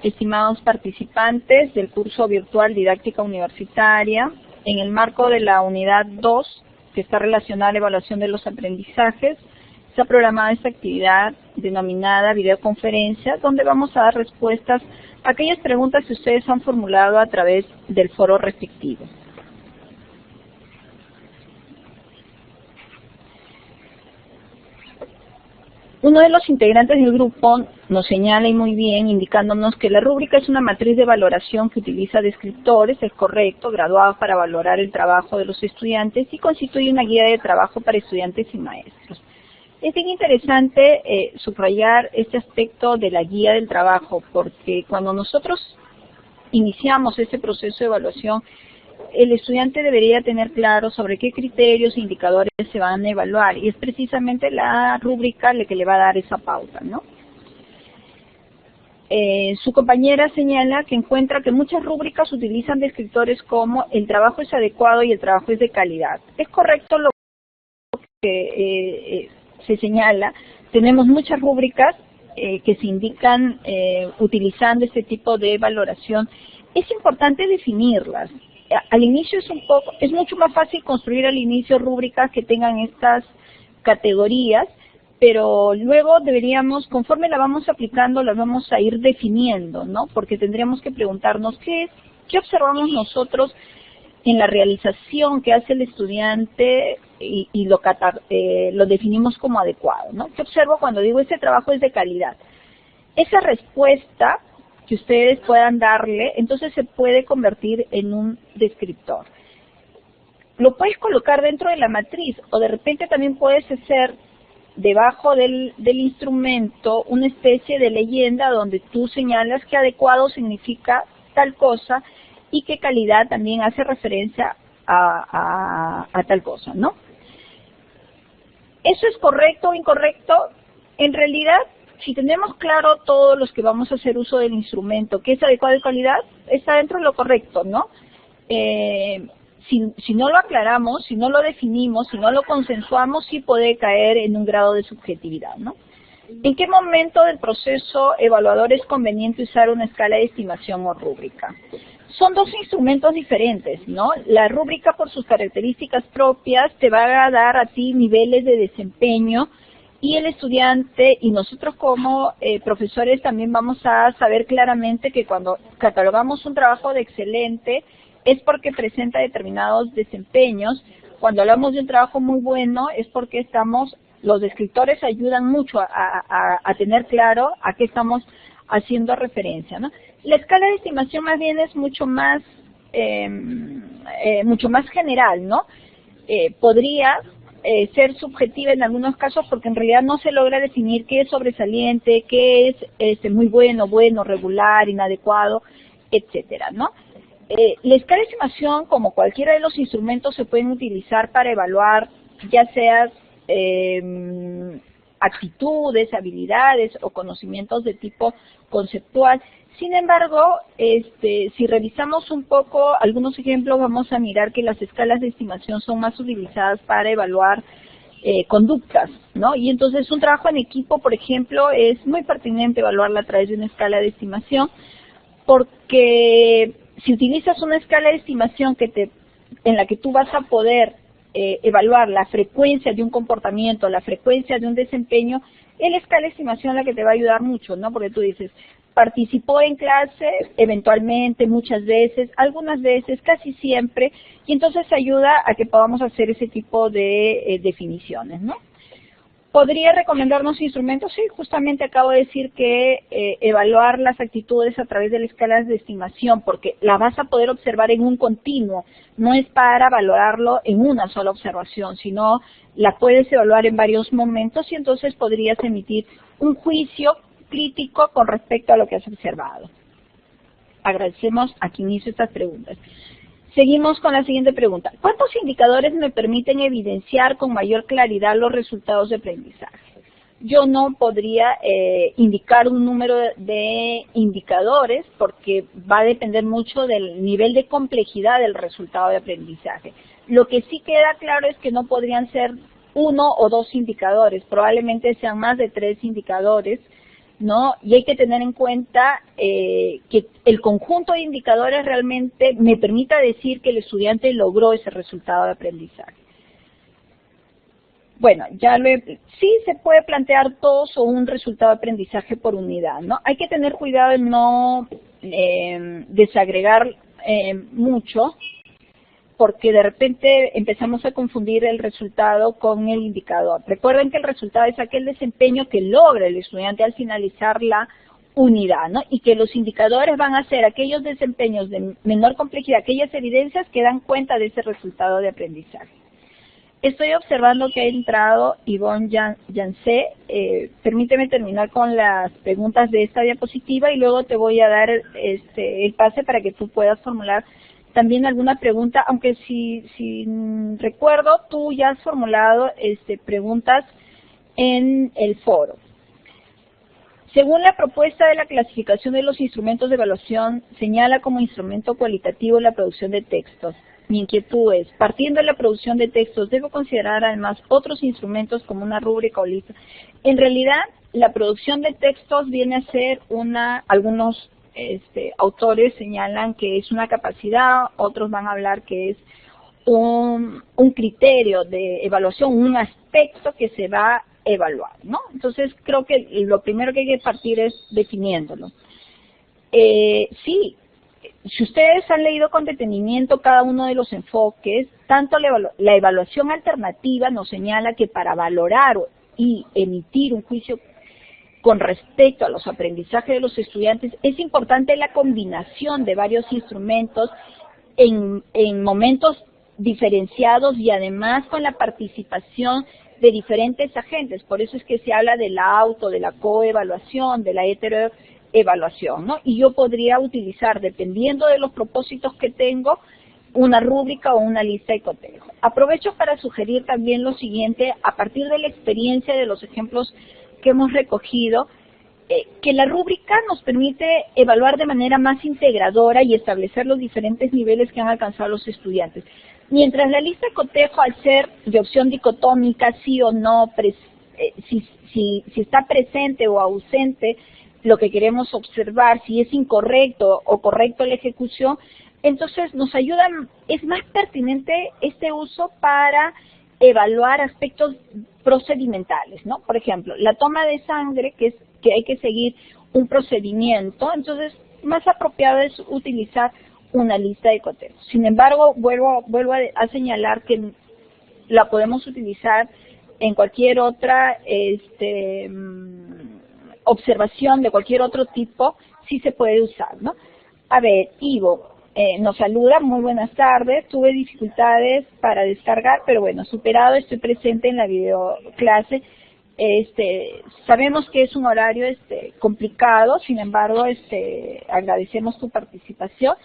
estimados participantes del curso virtual Didáctica Universitaria, en el marco de la unidad 2, que está relacionada a la evaluación de los aprendizajes, está programada esta actividad denominada videoconferencia, donde vamos a dar respuestas a aquellas preguntas que ustedes han formulado a través del foro respectivo. Uno de los integrantes del grupo nos señala y muy bien, indicándonos que la rúbrica es una matriz de valoración que utiliza descriptores, es correcto, graduados para valorar el trabajo de los estudiantes y constituye una guía de trabajo para estudiantes y maestros. Es bien interesante subrayar este aspecto de la guía del trabajo, porque cuando nosotros iniciamos este proceso de evaluación, el estudiante debería tener claro sobre qué criterios e indicadores se van a evaluar, y es precisamente la rúbrica la que le va a dar esa pauta, ¿no? Su compañera señala que encuentra que muchas rúbricas utilizan descriptores como el trabajo es adecuado y el trabajo es de calidad. Es correcto lo que se señala. Tenemos muchas rúbricas que se indican utilizando este tipo de valoración. Es importante definirlas. Al inicio es mucho más fácil construir al inicio rúbricas que tengan estas categorías, pero luego deberíamos, conforme la vamos aplicando, las vamos a ir definiendo, ¿no? Porque tendríamos que preguntarnos qué observamos nosotros en la realización que hace el estudiante y lo definimos como adecuado, ¿no? ¿Qué observo cuando digo este trabajo es de calidad? Esa respuesta que ustedes puedan darle, entonces se puede convertir en un descriptor. Lo puedes colocar dentro de la matriz, o de repente también puedes hacer debajo del instrumento una especie de leyenda donde tú señalas que adecuado significa tal cosa y que calidad también hace referencia a tal cosa, ¿no? ¿Eso es correcto o incorrecto? En realidad, si tenemos claro todos los que vamos a hacer uso del instrumento, que es adecuado y calidad, está dentro de lo correcto, ¿no? Si no lo aclaramos, si no lo definimos, si no lo consensuamos, sí puede caer en un grado de subjetividad, ¿no? ¿En qué momento del proceso evaluador es conveniente usar una escala de estimación o rúbrica? Son dos instrumentos diferentes, ¿no? La rúbrica, por sus características propias, te va a dar a ti niveles de desempeño, y el estudiante y nosotros como profesores también vamos a saber claramente que cuando catalogamos un trabajo de excelente es porque presenta determinados desempeños. Cuando hablamos de un trabajo muy bueno es porque los descriptores ayudan mucho a tener claro a qué estamos haciendo referencia, ¿no? La escala de estimación más bien es mucho más general, ¿no? Podría ser subjetiva en algunos casos porque en realidad no se logra definir qué es sobresaliente, qué es muy bueno, regular, inadecuado, etcétera, ¿no? La escala de estimación, como cualquiera de los instrumentos, se pueden utilizar para evaluar ya sea actitudes, habilidades o conocimientos de tipo conceptual. Sin embargo, si revisamos un poco algunos ejemplos, vamos a mirar que las escalas de estimación son más utilizadas para evaluar conductas, ¿no? Y entonces un trabajo en equipo, por ejemplo, es muy pertinente evaluarla a través de una escala de estimación, porque si utilizas una escala de estimación en la que tú vas a poder evaluar la frecuencia de un comportamiento, la frecuencia de un desempeño, es la escala de estimación la que te va a ayudar mucho, ¿no? Porque tú dices, participó en clase eventualmente, muchas veces, algunas veces, casi siempre, y entonces ayuda a que podamos hacer ese tipo de definiciones, ¿no? ¿Podría recomendarnos instrumentos? Sí, justamente acabo de decir que evaluar las actitudes a través de las escalas de estimación, porque la vas a poder observar en un continuo, no es para valorarlo en una sola observación, sino la puedes evaluar en varios momentos y entonces podrías emitir un juicio crítico con respecto a lo que has observado. Agradecemos a quien hizo estas preguntas. Seguimos con la siguiente pregunta. ¿Cuántos indicadores me permiten evidenciar con mayor claridad los resultados de aprendizaje? Yo no podría indicar un número de indicadores porque va a depender mucho del nivel de complejidad del resultado de aprendizaje. Lo que sí queda claro es que no podrían ser 1 o 2 indicadores, probablemente sean más de 3 indicadores ¿no? Y hay que tener en cuenta que el conjunto de indicadores realmente me permita decir que el estudiante logró ese resultado de aprendizaje. Bueno, sí se puede plantear todos o un resultado de aprendizaje por unidad, ¿no? Hay que tener cuidado en no desagregar mucho, porque de repente empezamos a confundir el resultado con el indicador. Recuerden que el resultado es aquel desempeño que logra el estudiante al finalizar la unidad, ¿no? Y que los indicadores van a ser aquellos desempeños de menor complejidad, aquellas evidencias que dan cuenta de ese resultado de aprendizaje. Estoy observando que ha entrado Yvonne Yancé. Permíteme terminar con las preguntas de esta diapositiva y luego te voy a dar el pase para que tú puedas formular también alguna pregunta, aunque si recuerdo, tú ya has formulado preguntas en el foro. Según la propuesta de la clasificación de los instrumentos de evaluación, señala como instrumento cualitativo la producción de textos. Mi inquietud es, partiendo de la producción de textos, ¿debo considerar además otros instrumentos como una rúbrica o lista? En realidad, la producción de textos viene a ser algunos autores señalan que es una capacidad, otros van a hablar que es un criterio de evaluación, un aspecto que se va a evaluar, ¿no? Entonces, creo que lo primero que hay que partir es definiéndolo. Sí. Si ustedes han leído con detenimiento cada uno de los enfoques, tanto la evaluación alternativa nos señala que para valorar y emitir un juicio con respecto a los aprendizajes de los estudiantes, es importante la combinación de varios instrumentos en momentos diferenciados y además con la participación de diferentes agentes. Por eso es que se habla de la de la coevaluación, de la heteroevaluación, ¿no? Y yo podría utilizar, dependiendo de los propósitos que tengo, una rúbrica o una lista de cotejo. Aprovecho para sugerir también lo siguiente, a partir de la experiencia de los ejemplos que hemos recogido, que la rúbrica nos permite evaluar de manera más integradora y establecer los diferentes niveles que han alcanzado los estudiantes. Mientras la lista de cotejo, al ser de opción dicotómica, sí o no, si está presente o ausente lo que queremos observar, si es incorrecto o correcto la ejecución, entonces nos ayuda, es más pertinente este uso para evaluar aspectos procedimentales, ¿no? Por ejemplo, la toma de sangre, que hay que seguir un procedimiento, entonces más apropiado es utilizar una lista de cotejo. Sin embargo, vuelvo a señalar que la podemos utilizar en cualquier otra observación de cualquier otro tipo, sí se puede usar, ¿no? A ver, Ivo nos saluda, muy buenas tardes, tuve dificultades para descargar, pero bueno, superado, estoy presente en la videoclase. Sabemos que es un horario complicado, sin embargo, agradecemos tu participación.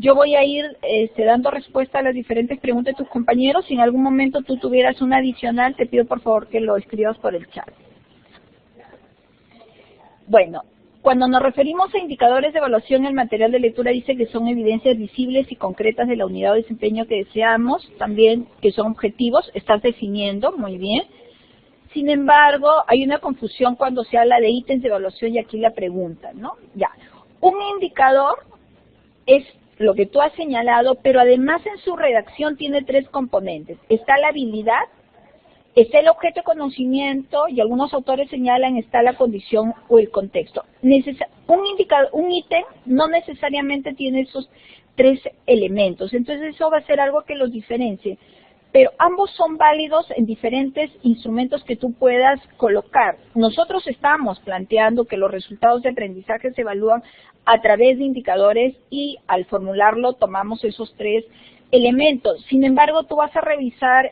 Yo voy a ir dando respuesta a las diferentes preguntas de tus compañeros. Si en algún momento tú tuvieras una adicional, te pido por favor que lo escribas por el chat. Bueno, cuando nos referimos a indicadores de evaluación, el material de lectura dice que son evidencias visibles y concretas de la unidad o desempeño que deseamos, también que son objetivos, estás definiendo, muy bien. Sin embargo, hay una confusión cuando se habla de ítems de evaluación y aquí la pregunta, ¿no? Ya, un indicador es lo que tú has señalado, pero además en su redacción tiene tres componentes. Está la habilidad, está el objeto de conocimiento y algunos autores señalan está la condición o el contexto. Un ítem no necesariamente tiene esos tres elementos, entonces eso va a ser algo que los diferencie. Pero ambos son válidos en diferentes instrumentos que tú puedas colocar. Nosotros estamos planteando que los resultados de aprendizaje se evalúan a través de indicadores y al formularlo tomamos esos tres elementos. Sin embargo, tú vas a revisar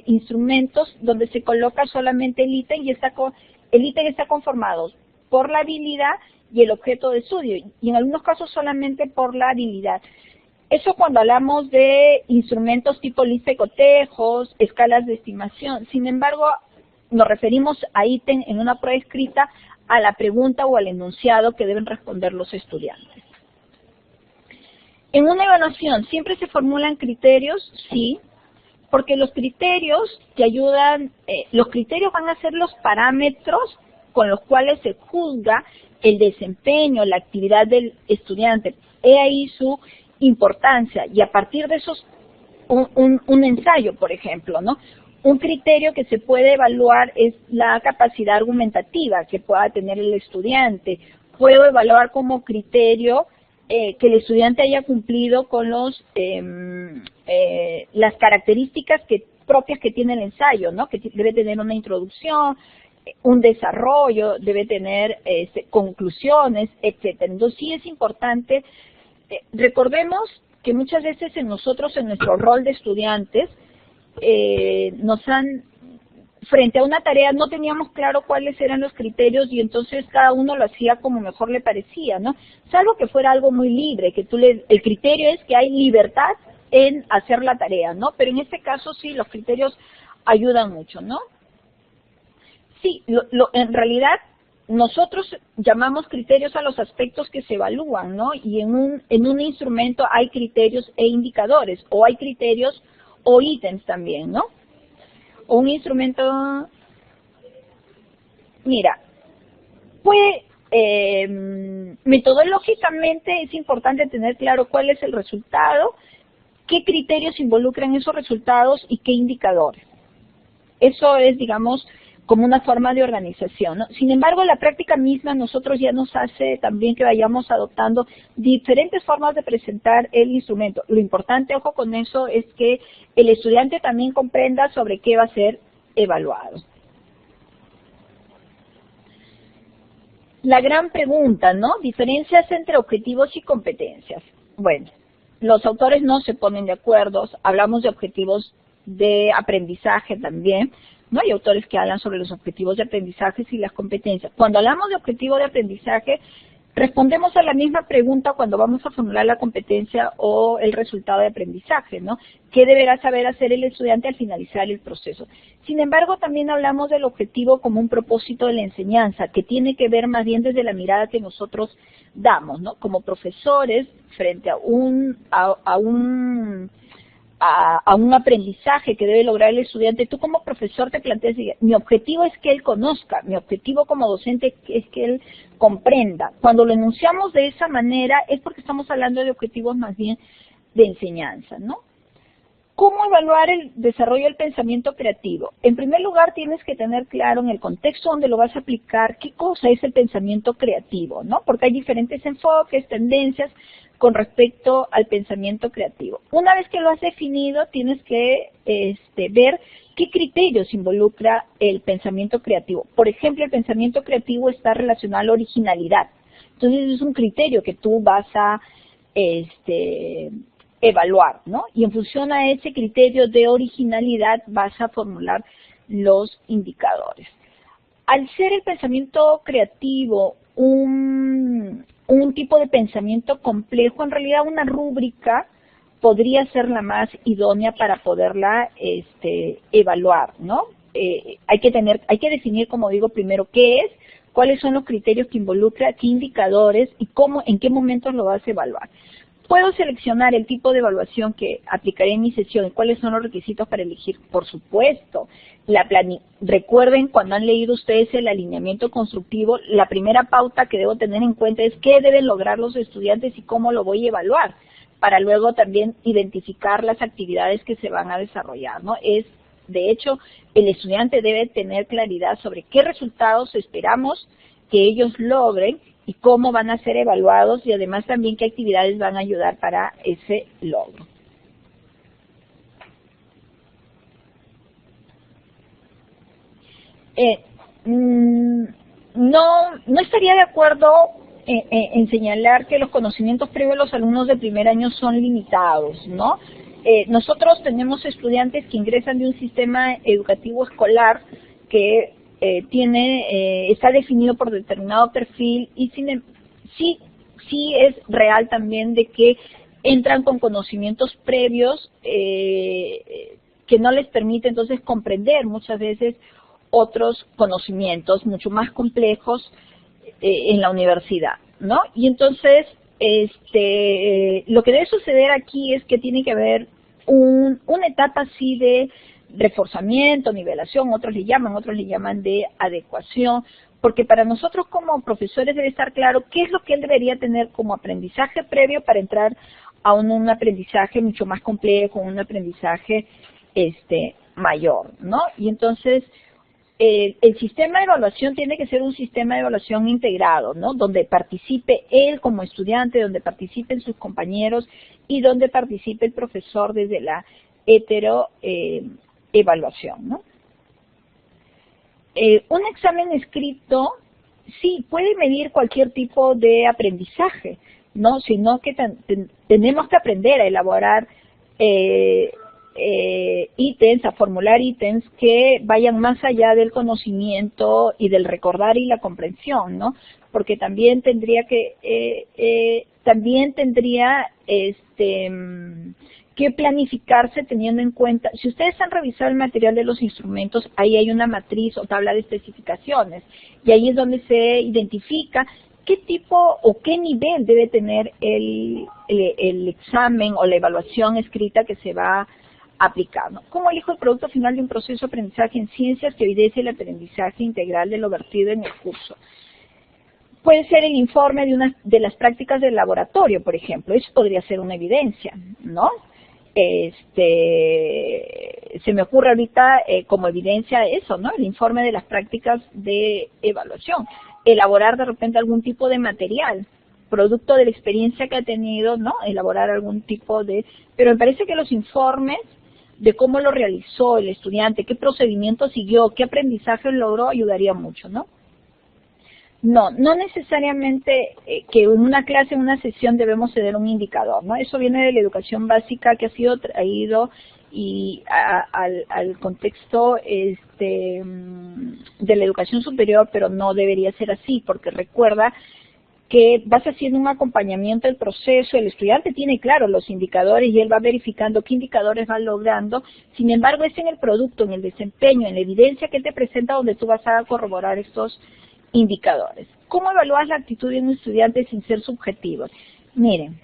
instrumentos donde se coloca solamente el ítem y el ítem está conformado por la habilidad y el objeto de estudio, y en algunos casos solamente por la habilidad. Eso cuando hablamos de instrumentos tipo lista de cotejos, escalas de estimación. Sin embargo, nos referimos a ítem en una prueba escrita a la pregunta o al enunciado que deben responder los estudiantes. En una evaluación, ¿siempre se formulan criterios? Sí, porque los criterios te ayudan, los criterios van a ser los parámetros con los cuales se juzga el desempeño, la actividad del estudiante. He ahí su importancia, y a partir de esos, un ensayo, por ejemplo, ¿no? Un criterio que se puede evaluar es la capacidad argumentativa que pueda tener el estudiante. Puedo evaluar como criterio que el estudiante haya cumplido con las características propias que tiene el ensayo, ¿no? Que debe tener una introducción, un desarrollo, debe tener conclusiones, etcétera. Entonces sí es importante, recordemos que muchas veces en nuestro rol de estudiantes, frente a una tarea no teníamos claro cuáles eran los criterios, y entonces cada uno lo hacía como mejor le parecía, ¿no? Salvo que fuera algo muy libre, que el criterio es que hay libertad en hacer la tarea, ¿no? Pero en este caso sí, los criterios ayudan mucho, ¿no? Sí, en realidad nosotros llamamos criterios a los aspectos que se evalúan, ¿no? Y en un instrumento hay criterios e indicadores, o hay criterios o ítems también, ¿no? O un instrumento, mira, metodológicamente es importante tener claro cuál es el resultado, qué criterios involucran esos resultados y qué indicadores. Eso es, digamos, como una forma de organización, ¿no? Sin embargo, la práctica misma nosotros ya nos hace también que vayamos adoptando diferentes formas de presentar el instrumento. Lo importante, ojo con eso, es que el estudiante también comprenda sobre qué va a ser evaluado. La gran pregunta, ¿no? Diferencias entre objetivos y competencias. Bueno, los autores no se ponen de acuerdo, hablamos de objetivos de aprendizaje también, ¿no? Hay autores que hablan sobre los objetivos de aprendizaje y las competencias. Cuando hablamos de objetivo de aprendizaje, respondemos a la misma pregunta cuando vamos a formular la competencia o el resultado de aprendizaje, ¿no? ¿Qué deberá saber hacer el estudiante al finalizar el proceso? Sin embargo, también hablamos del objetivo como un propósito de la enseñanza, que tiene que ver más bien desde la mirada que nosotros damos, ¿no? Como profesores, frente a un aprendizaje que debe lograr el estudiante, tú como profesor te planteas, mi objetivo es que él conozca, mi objetivo como docente es que él comprenda. Cuando lo enunciamos de esa manera es porque estamos hablando de objetivos más bien de enseñanza, ¿no? ¿Cómo evaluar el desarrollo del pensamiento creativo? En primer lugar, tienes que tener claro en el contexto donde lo vas a aplicar qué cosa es el pensamiento creativo, ¿no? Porque hay diferentes enfoques, tendencias con respecto al pensamiento creativo. Una vez que lo has definido, tienes que ver qué criterios involucra el pensamiento creativo. Por ejemplo, el pensamiento creativo está relacionado a la originalidad. Entonces, es un criterio que tú vas a evaluar, ¿no? Y en función a ese criterio de originalidad vas a formular los indicadores. Al ser el pensamiento creativo un tipo de pensamiento complejo, en realidad una rúbrica podría ser la más idónea para poderla evaluar, ¿no? Hay que definir, como digo, primero qué es, cuáles son los criterios que involucra, qué indicadores y en qué momentos lo vas a evaluar. Puedo seleccionar el tipo de evaluación que aplicaré en mi sesión y cuáles son los requisitos para elegir. Por supuesto, recuerden cuando han leído ustedes el alineamiento constructivo, la primera pauta que debo tener en cuenta es qué deben lograr los estudiantes y cómo lo voy a evaluar, para luego también identificar las actividades que se van a desarrollar, ¿no? De hecho, el estudiante debe tener claridad sobre qué resultados esperamos que ellos logren y cómo van a ser evaluados y además también qué actividades van a ayudar para ese logro. No estaría de acuerdo en señalar que los conocimientos previos de los alumnos de primer año son limitados, ¿no? Nosotros tenemos estudiantes que ingresan de un sistema educativo escolar que está definido por determinado perfil y sí es real también de que entran con conocimientos previos que no les permite entonces comprender muchas veces otros conocimientos mucho más complejos en la universidad, ¿no? Y entonces lo que debe suceder aquí es que tiene que haber una etapa así de reforzamiento, nivelación, otros le llaman de adecuación, Porque para nosotros como profesores debe estar claro qué es lo que él debería tener como aprendizaje previo para entrar a un aprendizaje mucho más complejo, un aprendizaje mayor, ¿no? Y entonces el sistema de evaluación tiene que ser un sistema de evaluación integrado, ¿no? Donde participe él como estudiante, donde participen sus compañeros y donde participe el profesor desde la evaluación, ¿no? Un examen escrito sí puede medir cualquier tipo de aprendizaje, ¿no? Sino que tenemos que aprender a elaborar ítems, a formular ítems que vayan más allá del conocimiento y del recordar y la comprensión, ¿no? Porque también tendría que planificarse teniendo en cuenta, si ustedes han revisado el material de los instrumentos, ahí hay una matriz o tabla de especificaciones, y ahí es donde se identifica qué tipo o qué nivel debe tener el examen o la evaluación escrita que se va a aplicar, ¿no? ¿Cómo elijo el producto final de un proceso de aprendizaje en ciencias que evidencia el aprendizaje integral de lo vertido en el curso? Puede ser el informe de las prácticas del laboratorio, por ejemplo. Eso podría ser una evidencia, ¿no? Se me ocurre ahorita como evidencia eso, ¿no? El informe de las prácticas de evaluación. Elaborar de repente algún tipo de material, producto de la experiencia que ha tenido, ¿no? Elaborar algún tipo de... Pero me parece que los informes de cómo lo realizó el estudiante, qué procedimiento siguió, qué aprendizaje logró, ayudaría mucho, ¿no? No necesariamente que en una clase, en una sesión debemos tener un indicador, ¿no? Eso viene de la educación básica que ha sido traído y al contexto de la educación superior, pero no debería ser así, porque recuerda que vas haciendo un acompañamiento del proceso, el estudiante tiene claro los indicadores y él va verificando qué indicadores va logrando, sin embargo es en el producto, en el desempeño, en la evidencia que te presenta donde tú vas a corroborar estos indicadores. ¿Cómo evalúas la actitud de un estudiante sin ser subjetivos? Miren,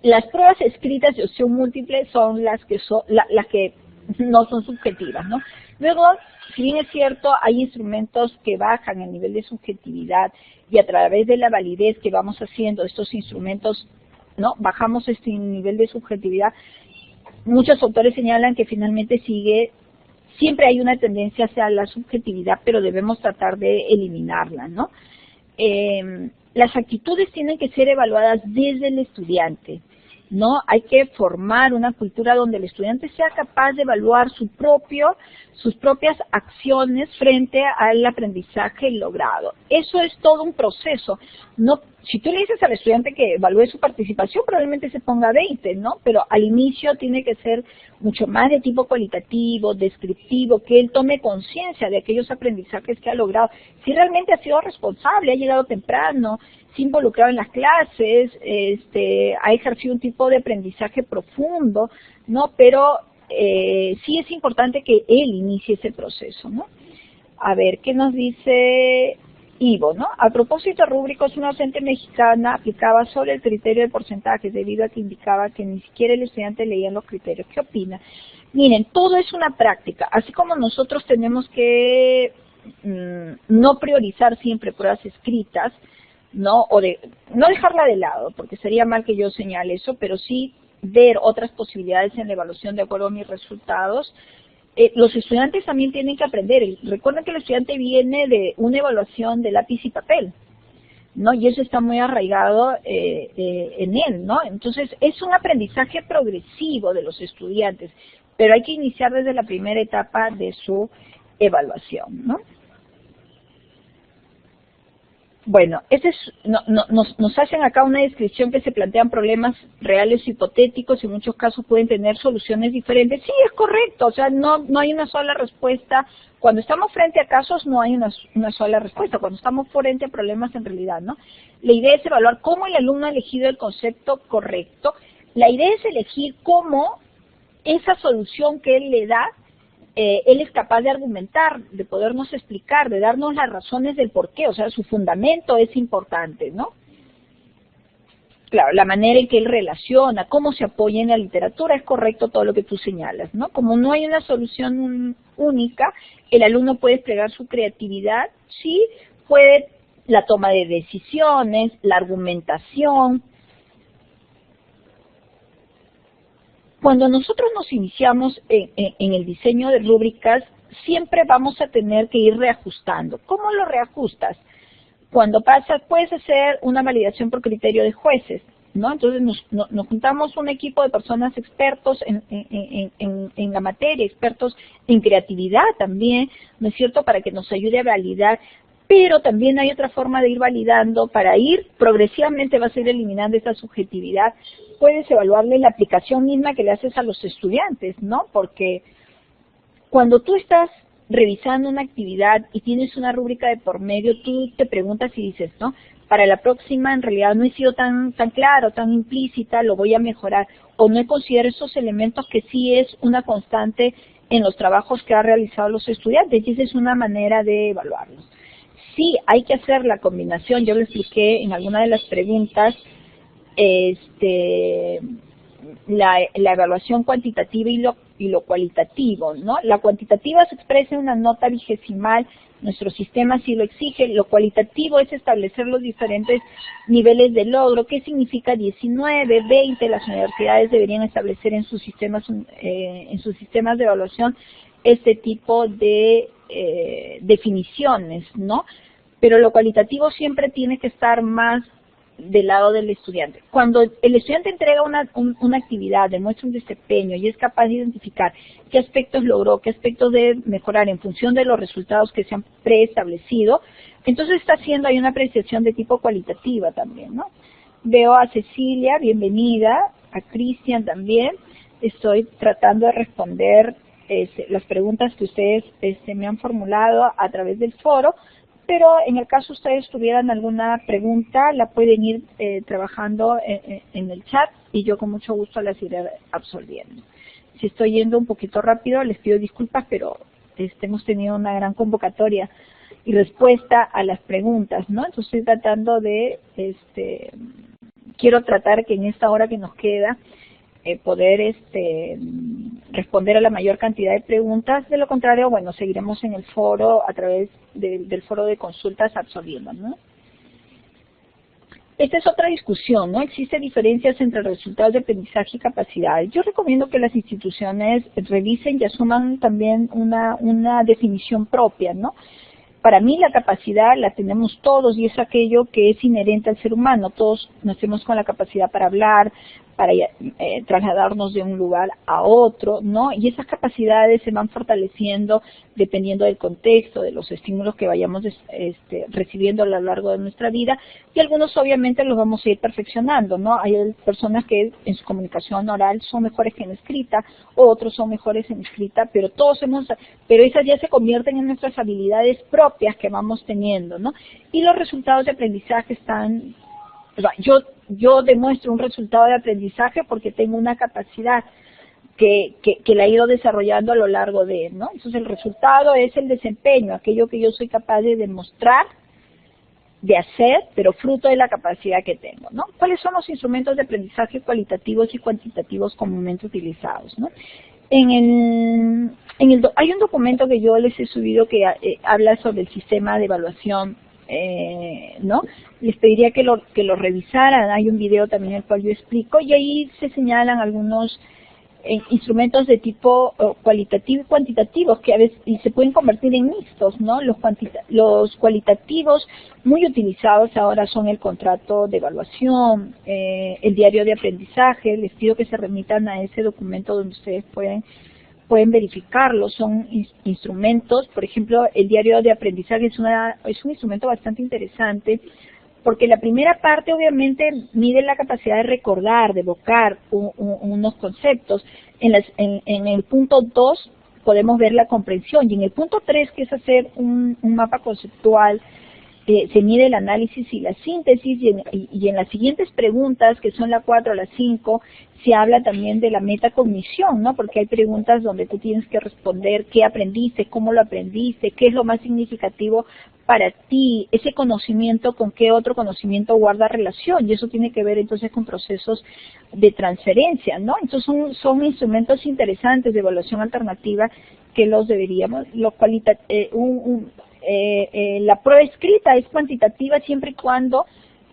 las pruebas escritas de opción múltiple son las que no son subjetivas, ¿no? Luego, si bien es cierto, hay instrumentos que bajan el nivel de subjetividad y a través de la validez que vamos haciendo estos instrumentos, ¿no? Bajamos este nivel de subjetividad. Muchos autores señalan que finalmente siempre hay una tendencia hacia la subjetividad, pero debemos tratar de eliminarla, ¿no? Las actitudes tienen que ser evaluadas desde el estudiante, ¿no? Hay que formar una cultura donde el estudiante sea capaz de evaluar sus propias acciones frente al aprendizaje logrado. Eso es todo un proceso. No, si tú le dices al estudiante que evalúe su participación, probablemente se ponga 20, ¿no? Pero al inicio tiene que ser mucho más de tipo cualitativo, descriptivo, que él tome conciencia de aquellos aprendizajes que ha logrado. Si realmente ha sido responsable, ha llegado temprano, se ha involucrado en las clases, ha ejercido un tipo de aprendizaje profundo, ¿no? Pero sí es importante que él inicie ese proceso, ¿no? A ver, ¿qué nos dice Ivo, ¿no? A propósito rúbricos, una docente mexicana aplicaba sobre el criterio de porcentajes debido a que indicaba que ni siquiera el estudiante leía los criterios. ¿Qué opina? Miren, todo es una práctica. Así como nosotros tenemos que no priorizar siempre pruebas escritas, ¿no? No dejarla de lado, porque sería mal que yo señale eso, pero sí ver otras posibilidades en la evaluación de acuerdo a mis resultados. Los estudiantes también tienen que aprender. Recuerden que el estudiante viene de una evaluación de lápiz y papel, ¿no? Y eso está muy arraigado en él, ¿no? Entonces, es un aprendizaje progresivo de los estudiantes, pero hay que iniciar desde la primera etapa de su evaluación, ¿no? Bueno, nos hacen acá una descripción que se plantean problemas reales hipotéticos y en muchos casos pueden tener soluciones diferentes. Sí, es correcto, o sea, no hay una sola respuesta. Cuando estamos frente a casos no hay una sola respuesta, cuando estamos frente a problemas en realidad, ¿no? La idea es evaluar cómo el alumno ha elegido el concepto correcto. La idea es elegir cómo esa solución que él le da, él es capaz de argumentar, de podernos explicar, de darnos las razones del por qué, o sea, su fundamento es importante, ¿no? claro, la manera en que él relaciona, cómo se apoya en la literatura, es correcto todo lo que tú señalas, ¿no? Como no hay una solución única, el alumno puede desplegar su creatividad, sí, puede la toma de decisiones, la argumentación. Cuando nosotros nos iniciamos en el diseño de rúbricas, siempre vamos a tener que ir reajustando. ¿Cómo lo reajustas? Cuando puedes hacer una validación por criterio de jueces, ¿no? Entonces nos juntamos un equipo de personas expertos en la materia, expertos en creatividad también, ¿no es cierto?, para que nos ayude a validar. Pero también hay otra forma de ir validando para ir progresivamente, vas a ir eliminando esa subjetividad. Puedes evaluarle la aplicación misma que le haces a los estudiantes, ¿no? Porque cuando tú estás revisando una actividad y tienes una rúbrica de por medio, tú te preguntas y dices, ¿no? Para la próxima en realidad no he sido tan claro, tan implícita, lo voy a mejorar. O no he considerado esos elementos que sí es una constante en los trabajos que han realizado los estudiantes. Y esa es una manera de evaluarlos. Sí, hay que hacer la combinación, yo lo expliqué en alguna de las preguntas, la evaluación cuantitativa y lo cualitativo, ¿no? La cuantitativa se expresa en una nota vigesimal, nuestro sistema sí lo exige. Lo cualitativo es establecer los diferentes niveles de logro. ¿Qué significa 19, 20? Las universidades deberían establecer en sus sistemas de evaluación este tipo de definiciones, ¿no? Pero lo cualitativo siempre tiene que estar más del lado del estudiante. Cuando el estudiante entrega una actividad, demuestra un desempeño y es capaz de identificar qué aspectos logró, qué aspectos debe mejorar en función de los resultados que se han preestablecido, entonces está haciendo ahí una apreciación de tipo cualitativa también, ¿no? Veo a Cecilia, bienvenida, a Cristian también. Estoy tratando de responder las preguntas que ustedes me han formulado a través del foro, pero en el caso ustedes tuvieran alguna pregunta, la pueden ir trabajando en el chat y yo con mucho gusto las iré absolviendo. Si estoy yendo un poquito rápido, les pido disculpas, pero hemos tenido una gran convocatoria y respuesta a las preguntas, ¿no? Entonces estoy tratando de, quiero tratar que en esta hora que nos queda, poder responder a la mayor cantidad de preguntas. De lo contrario, bueno, seguiremos en el foro a través del foro de consultas absorbiendo, ¿no? Esta es otra discusión, ¿no? Existen diferencias entre resultados de aprendizaje y capacidades. Yo recomiendo que las instituciones revisen y asuman también una definición propia, ¿no? Para mí la capacidad la tenemos todos y es aquello que es inherente al ser humano. Todos nacemos con la capacidad para hablar, para trasladarnos de un lugar a otro, ¿no? Y esas capacidades se van fortaleciendo dependiendo del contexto, de los estímulos que vayamos recibiendo a lo largo de nuestra vida, y algunos obviamente los vamos a ir perfeccionando, ¿no? Hay personas que en su comunicación oral son mejores que en escrita, otros son mejores en escrita, pero pero esas ya se convierten en nuestras habilidades propias que vamos teniendo, ¿no? Y los resultados de aprendizaje están, o sea, yo demuestro un resultado de aprendizaje porque tengo una capacidad que la he ido desarrollando a lo largo de, ¿no? Entonces el resultado es el desempeño, aquello que yo soy capaz de demostrar, de hacer, pero fruto de la capacidad que tengo, ¿no? ¿Cuáles son los instrumentos de aprendizaje cualitativos y cuantitativos comúnmente utilizados, ¿no? Hay un documento que yo les he subido que habla sobre el sistema de evaluación, ¿no? Les pediría que lo revisaran. Hay un video también en el cual yo explico y ahí se señalan algunos instrumentos de tipo cualitativo y cuantitativos que a veces y se pueden convertir en mixtos, ¿no? Los cualitativos muy utilizados ahora son el contrato de evaluación, el diario de aprendizaje. Les pido que se remitan a ese documento donde ustedes pueden verificarlo. Son instrumentos, por ejemplo, el diario de aprendizaje es un instrumento bastante interesante porque la primera parte obviamente mide la capacidad de recordar, de evocar unos conceptos. En el punto 2 podemos ver la comprensión y en el punto 3, que es hacer un mapa conceptual, se mide el análisis y la síntesis, y en las siguientes preguntas, que son la 4 a la 5, se habla también de la metacognición, ¿no? Porque hay preguntas donde tú tienes que responder qué aprendiste, cómo lo aprendiste, qué es lo más significativo para ti, ese conocimiento con qué otro conocimiento guarda relación, y eso tiene que ver entonces con procesos de transferencia, ¿no? Entonces son instrumentos interesantes de evaluación alternativa que los deberíamos, la prueba escrita es cuantitativa siempre y cuando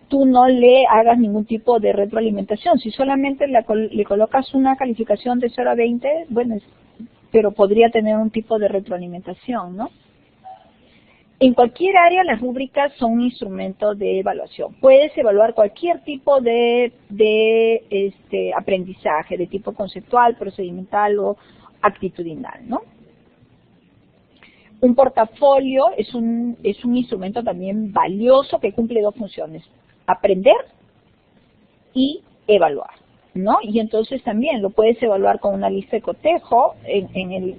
tú no le hagas ningún tipo de retroalimentación. Si solamente le colocas una calificación de 0 a 20, bueno, pero podría tener un tipo de retroalimentación, ¿no? En cualquier área las rúbricas son un instrumento de evaluación. Puedes evaluar cualquier tipo de aprendizaje, de tipo conceptual, procedimental o actitudinal, ¿no? Un portafolio es un instrumento también valioso que cumple dos funciones: aprender y evaluar, ¿no? Y entonces también lo puedes evaluar con una lista de cotejo. En el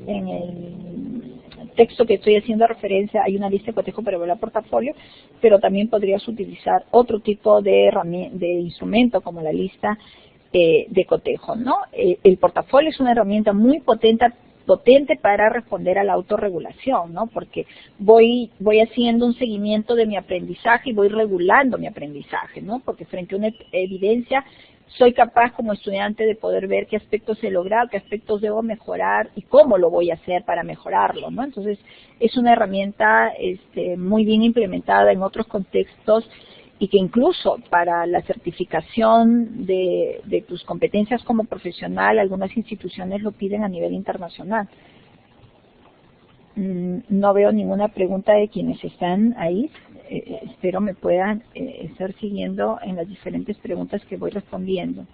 texto que estoy haciendo referencia hay una lista de cotejo para evaluar portafolio, pero también podrías utilizar otro tipo de instrumento como la lista de cotejo, ¿no? El portafolio es una herramienta muy potente para responder a la autorregulación, ¿no? Porque voy haciendo un seguimiento de mi aprendizaje y voy regulando mi aprendizaje, ¿no? Porque frente a una evidencia soy capaz como estudiante de poder ver qué aspectos he logrado, qué aspectos debo mejorar y cómo lo voy a hacer para mejorarlo, ¿no? Entonces es una herramienta muy bien implementada en otros contextos, y que incluso para la certificación de tus competencias como profesional, algunas instituciones lo piden a nivel internacional. No veo ninguna pregunta de quienes están ahí. Espero me puedan estar siguiendo en las diferentes preguntas que voy respondiendo.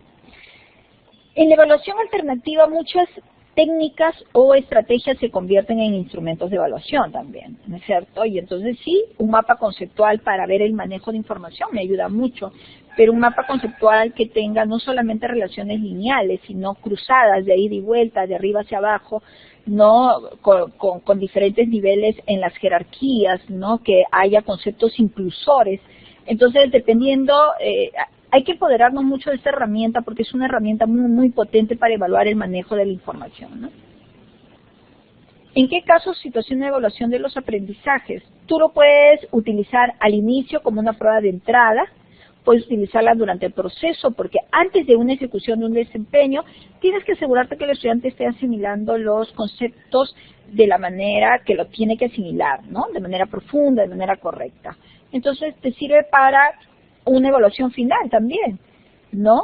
En la evaluación alternativa, muchas técnicas o estrategias se convierten en instrumentos de evaluación también, ¿no es cierto? Y entonces sí, un mapa conceptual para ver el manejo de información me ayuda mucho, pero un mapa conceptual que tenga no solamente relaciones lineales, sino cruzadas de ida y vuelta, de arriba hacia abajo, no con diferentes niveles en las jerarquías, no que haya conceptos inclusores. Entonces, dependiendo, hay que empoderarnos mucho de esta herramienta porque es una herramienta muy, muy potente para evaluar el manejo de la información, ¿no? ¿En qué casos situación de evaluación de los aprendizajes? Tú lo puedes utilizar al inicio como una prueba de entrada, puedes utilizarla durante el proceso, porque antes de una ejecución de un desempeño, tienes que asegurarte que el estudiante esté asimilando los conceptos de la manera que lo tiene que asimilar, ¿no? De manera profunda, de manera correcta. Entonces, te sirve para una evaluación final también, ¿no?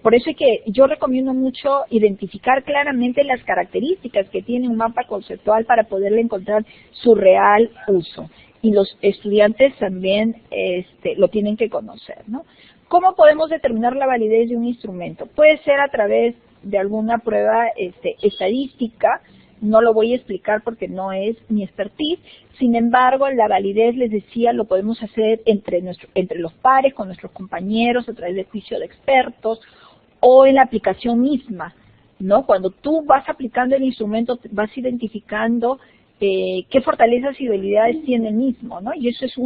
Por eso es que yo recomiendo mucho identificar claramente las características que tiene un mapa conceptual para poderle encontrar su real uso. Y los estudiantes también lo tienen que conocer, ¿no? ¿Cómo podemos determinar la validez de un instrumento? Puede ser a través de alguna prueba estadística. No lo voy a explicar porque no es mi expertise. Sin embargo, la validez, les decía, lo podemos hacer entre los pares, con nuestros compañeros, a través de juicio de expertos o en la aplicación misma, ¿no? Cuando tú vas aplicando el instrumento, vas identificando qué fortalezas y debilidades tiene el mismo, ¿no? Y eso es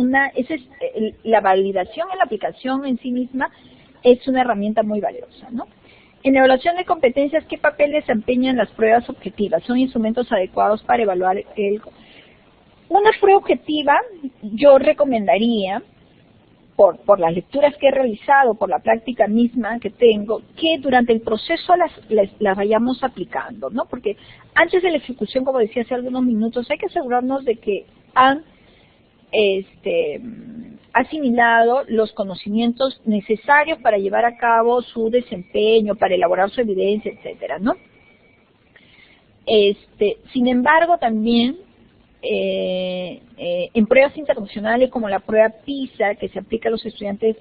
la validación en la aplicación en sí misma es una herramienta muy valiosa, ¿no? En la evaluación de competencias, ¿qué papel desempeñan las pruebas objetivas? ¿Son instrumentos adecuados para evaluar una prueba objetiva? Yo recomendaría, por las lecturas que he realizado, por la práctica misma que tengo, que durante el proceso las vayamos aplicando, ¿no? Porque antes de la ejecución, como decía hace algunos minutos, hay que asegurarnos de que han asimilado los conocimientos necesarios para llevar a cabo su desempeño, para elaborar su evidencia, etcétera, ¿no? Sin embargo, también en pruebas internacionales como la prueba PISA, que se aplica a los estudiantes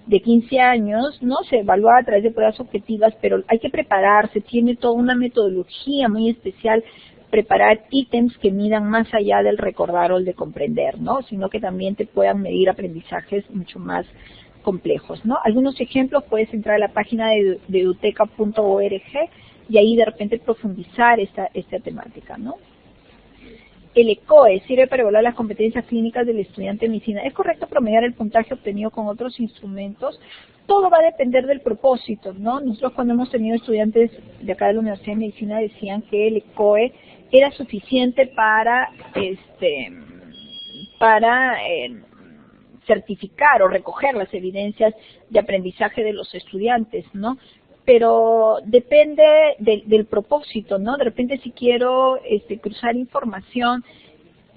de 15 años, ¿no? Se evalúa a través de pruebas objetivas, pero hay que prepararse, tiene toda una metodología muy especial, preparar ítems que midan más allá del recordar o el de comprender, ¿no? Sino que también te puedan medir aprendizajes mucho más complejos, ¿no? Algunos ejemplos, puedes entrar a la página de eduteca.org y ahí de repente profundizar esta temática, ¿no? El ECOE sirve para evaluar las competencias clínicas del estudiante de medicina. ¿Es correcto promediar el puntaje obtenido con otros instrumentos? Todo va a depender del propósito, ¿no? Nosotros cuando hemos tenido estudiantes de acá de la Universidad de Medicina decían que el ECOE era suficiente para certificar o recoger las evidencias de aprendizaje de los estudiantes, ¿no? Pero depende del propósito, ¿no? De repente si quiero cruzar información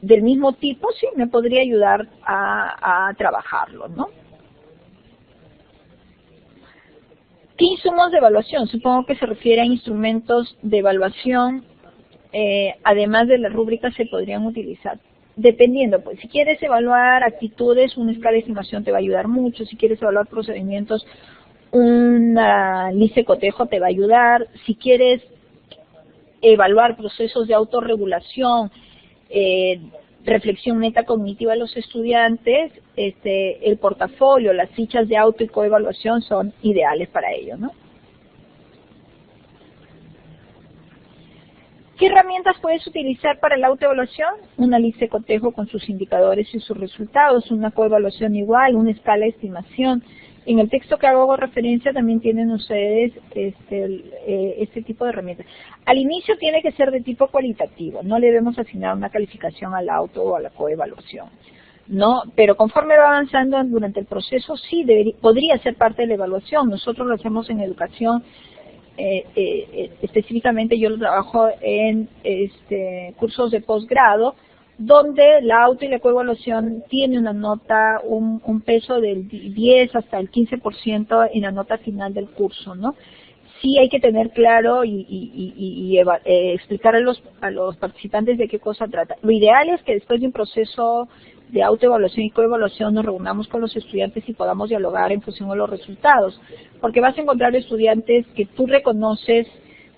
del mismo tipo, sí, me podría ayudar a trabajarlo, ¿no? ¿Qué insumos de evaluación? Supongo que se refiere a instrumentos de evaluación, además de las rúbricas se podrían utilizar. Dependiendo, pues si quieres evaluar actitudes, una escala de estimación te va a ayudar mucho. Si quieres evaluar procedimientos, una lista de cotejo te va a ayudar. Si quieres evaluar procesos de autorregulación, reflexión metacognitiva de los estudiantes, el portafolio, las fichas de auto y coevaluación son ideales para ello, ¿no? ¿Qué herramientas puedes utilizar para la autoevaluación? Una lista de cotejo con sus indicadores y sus resultados, una coevaluación igual, una escala de estimación. En el texto que hago referencia también tienen ustedes este tipo de herramientas. Al inicio tiene que ser de tipo cualitativo, no le debemos asignar una calificación al auto o a la coevaluación, ¿no? Pero conforme va avanzando durante el proceso, sí podría ser parte de la evaluación. Nosotros lo hacemos en educación. Específicamente yo lo trabajo en cursos de posgrado, donde la auto y la coevaluación tiene una nota, un peso del 10 hasta el 15% en la nota final del curso, ¿no? Sí hay que tener claro y explicar a los participantes de qué cosa trata. Lo ideal es que después de un proceso de autoevaluación y coevaluación nos reunamos con los estudiantes y podamos dialogar en función de los resultados, porque vas a encontrar estudiantes que tú reconoces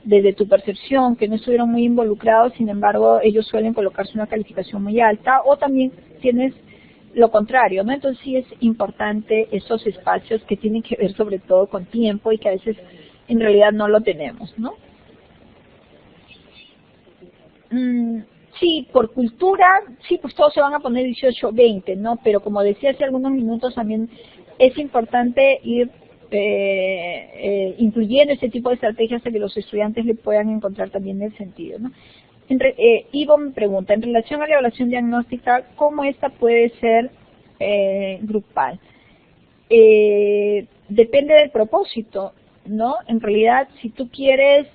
desde tu percepción que no estuvieron muy involucrados, sin embargo ellos suelen colocarse una calificación muy alta, o también tienes lo contrario, ¿no? Entonces sí es importante esos espacios que tienen que ver sobre todo con tiempo y que a veces en realidad no lo tenemos, ¿no? Sí, por cultura, sí, pues todos se van a poner 18 o 20, ¿no? Pero como decía hace algunos minutos, también es importante ir incluyendo este tipo de estrategias para que los estudiantes le puedan encontrar también el sentido, ¿no? Ivo me pregunta, en relación a la evaluación diagnóstica, ¿cómo esta puede ser grupal? Depende del propósito, ¿no? En realidad, si tú quieres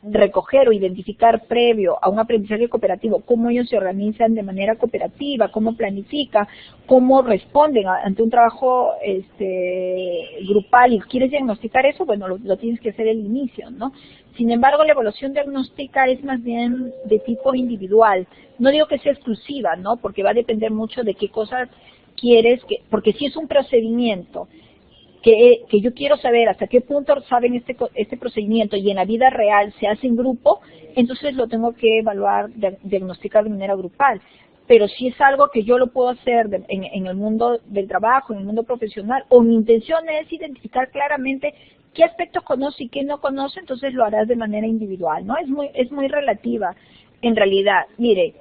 recoger o identificar previo a un aprendizaje cooperativo cómo ellos se organizan de manera cooperativa, cómo planifican, cómo responden ante un trabajo grupal y quieres diagnosticar eso, bueno, lo tienes que hacer al inicio, ¿no? Sin embargo, la evaluación diagnóstica es más bien de tipo individual. No digo que sea exclusiva, ¿no? Porque va a depender mucho de qué cosas quieres, porque si es un procedimiento que yo quiero saber hasta qué punto saben este procedimiento y en la vida real se hace en grupo, entonces lo tengo que evaluar, diagnosticar de manera grupal. Pero si es algo que yo lo puedo hacer en el mundo del trabajo, en el mundo profesional, o mi intención es identificar claramente qué aspectos conoce y qué no conoce, entonces lo harás de manera individual, ¿no? Es muy relativa en realidad. Mire,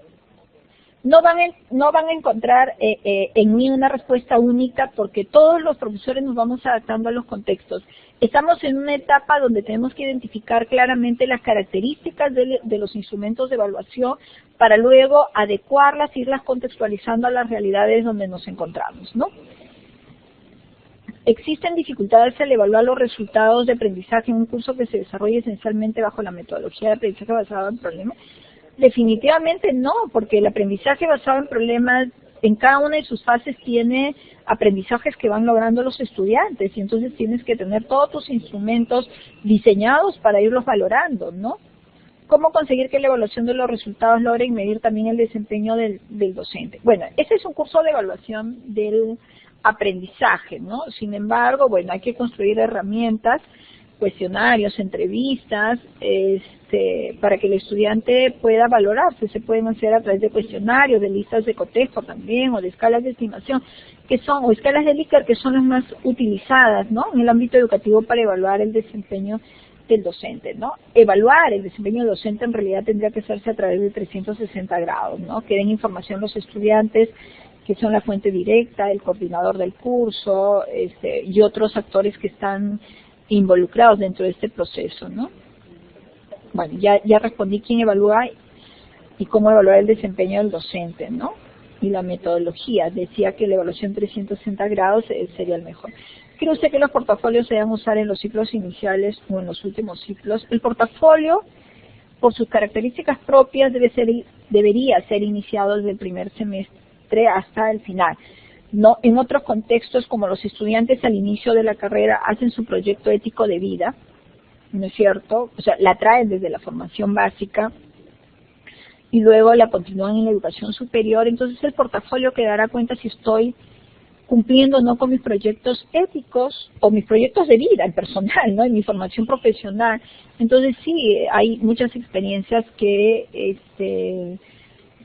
no van a encontrar en mí una respuesta única porque todos los profesores nos vamos adaptando a los contextos. Estamos en una etapa donde tenemos que identificar claramente las características de los instrumentos de evaluación para luego adecuarlas, irlas contextualizando a las realidades donde nos encontramos, ¿no? ¿Existen dificultades al evaluar los resultados de aprendizaje en un curso que se desarrolla esencialmente bajo la metodología de aprendizaje basado en problemas? Definitivamente no, porque el aprendizaje basado en problemas en cada una de sus fases tiene aprendizajes que van logrando los estudiantes y entonces tienes que tener todos tus instrumentos diseñados para irlos valorando, ¿no? ¿Cómo conseguir que la evaluación de los resultados logre medir también el desempeño del docente? Bueno, este es un curso de evaluación del aprendizaje, ¿no? Sin embargo, bueno, hay que construir herramientas, cuestionarios, entrevistas, para que el estudiante pueda valorarse. Se pueden hacer a través de cuestionarios, de listas de cotejo también, o de escalas de estimación, o escalas de Likert, que son las más utilizadas, ¿no? En el ámbito educativo para evaluar el desempeño del docente, ¿no? Evaluar el desempeño del docente en realidad tendría que hacerse a través de 360 grados, ¿no? Que den información los estudiantes, que son la fuente directa, el coordinador del curso, y otros actores que están involucrados dentro de este proceso, ¿no? Bueno, ya respondí quién evalúa y cómo evaluar el desempeño del docente, ¿no? Y la metodología. Decía que la evaluación 360 grados sería el mejor. ¿Cree usted que los portafolios se deben usar en los ciclos iniciales o en los últimos ciclos? El portafolio, por sus características propias, debería ser iniciado desde el primer semestre hasta el final. No, en otros contextos, como los estudiantes al inicio de la carrera hacen su proyecto ético de vida, ¿no es cierto? O sea, la traen desde la formación básica y luego la continúan en la educación superior. Entonces el portafolio que dará cuenta si estoy cumpliendo o no con mis proyectos éticos o mis proyectos de vida, en personal, ¿no? En mi formación profesional. Entonces sí, hay muchas experiencias que